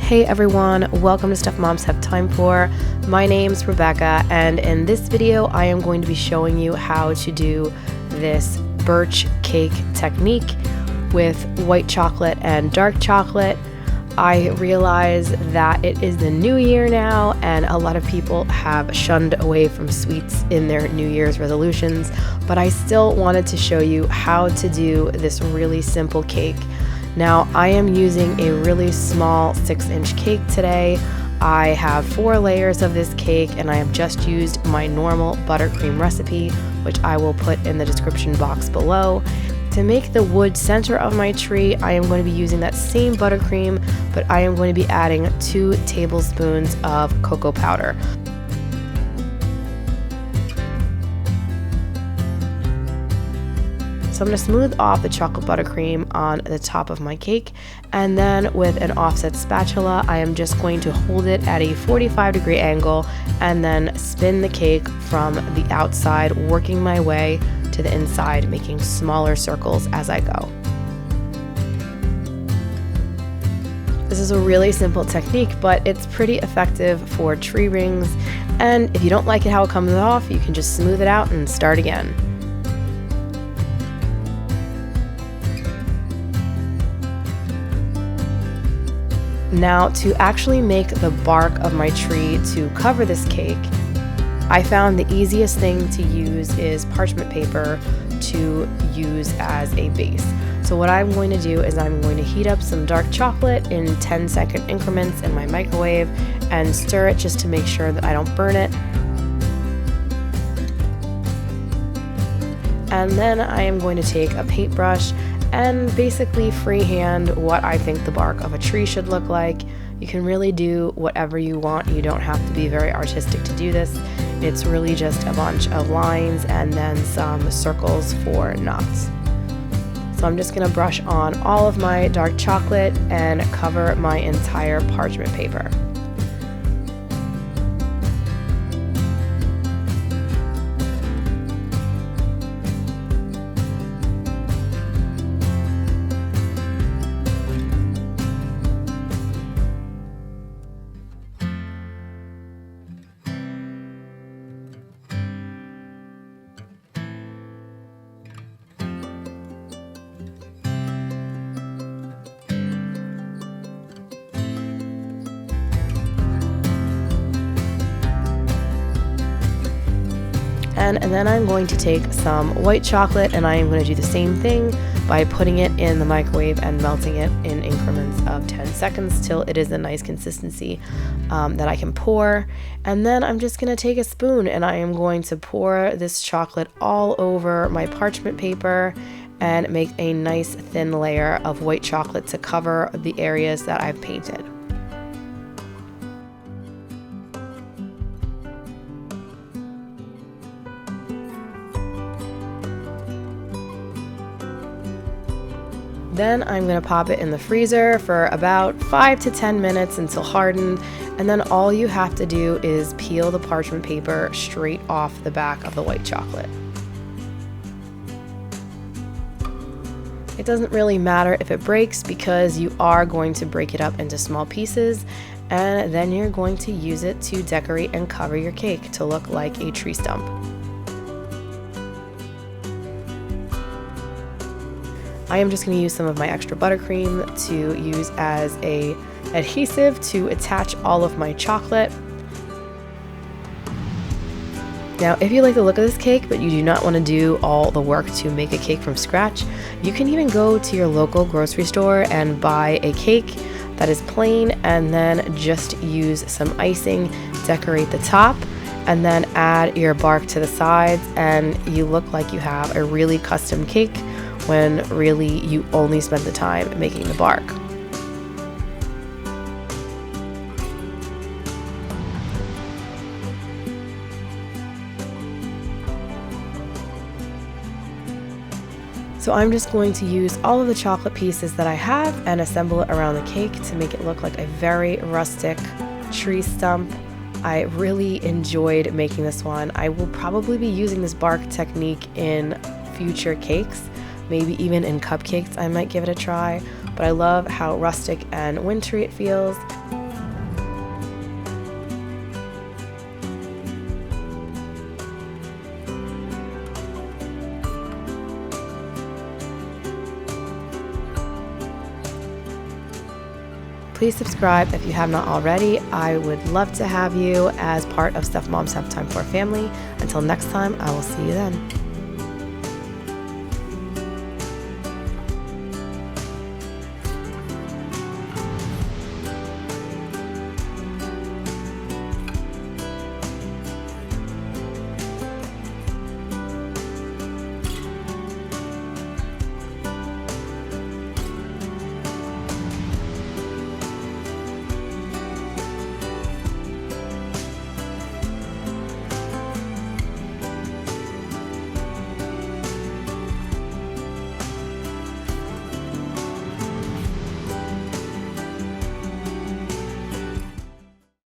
Hey everyone, welcome to Stuff Moms Have Time For. My name's Rebecca, and in this video I am going to be showing you how to do this birch cake technique with white chocolate and dark chocolate. I realize that it is the new year now, and a lot of people have shunned away from sweets in their New Year's resolutions, but I still wanted to show you how to do this really simple cake. Now, I am using a really small 6-inch cake today. I have 4 layers of this cake, and I have just used my normal buttercream recipe, which I will put in the description box below. To make the wood center of my tree, I am going to be using that same buttercream, but I am going to be adding 2 tablespoons of cocoa powder. So I'm going to smooth off the chocolate buttercream on the top of my cake, and then with an offset spatula I am just going to hold it at a 45-degree angle and then spin the cake from the outside, working my way to the inside, making smaller circles as I go. This is a really simple technique, but it's pretty effective for tree rings, and if you don't like it how it comes off, you can just smooth it out and start again. Now, to actually make the bark of my tree to cover this cake, I found the easiest thing to use is parchment paper to use as a base. So what I'm going to do is I'm going to heat up some dark chocolate in 10-second increments in my microwave and stir it just to make sure that I don't burn it. And then I am going to take a paintbrush and basically freehand what I think the bark of a tree should look like. You can really do whatever you want. You don't have to be very artistic to do this. It's really just a bunch of lines and then some circles for knots. So I'm just going to brush on all of my dark chocolate and cover my entire parchment paper. And then I'm going to take some white chocolate and I am going to do the same thing by putting it in the microwave and melting it in increments of 10 seconds till it is a nice consistency that I can pour. And then I'm just going to take a spoon and I am going to pour this chocolate all over my parchment paper and make a nice thin layer of white chocolate to cover the areas that I've painted. Then I'm going to pop it in the freezer for about 5 to 10 minutes until hardened, and then all you have to do is peel the parchment paper straight off the back of the white chocolate. It doesn't really matter if it breaks because you are going to break it up into small pieces, and then you're going to use it to decorate and cover your cake to look like a tree stump. I am just going to use some of my extra buttercream to use as a adhesive to attach all of my chocolate. Now, if you like the look of this cake but you do not want to do all the work to make a cake from scratch, you can even go to your local grocery store and buy a cake that is plain and then just use some icing, decorate the top, and then add your bark to the sides, and you look like you have a really custom cake when really you only spent the time making the bark. So I'm just going to use all of the chocolate pieces that I have and assemble it around the cake to make it look like a very rustic tree stump. I really enjoyed making this one. I will probably be using this bark technique in future cakes. Maybe even in cupcakes I might give it a try, but I love how rustic and wintry it feels. Please subscribe if you have not already. I would love to have you as part of Stuff Moms Have Time For family. Until next time, I will see you then.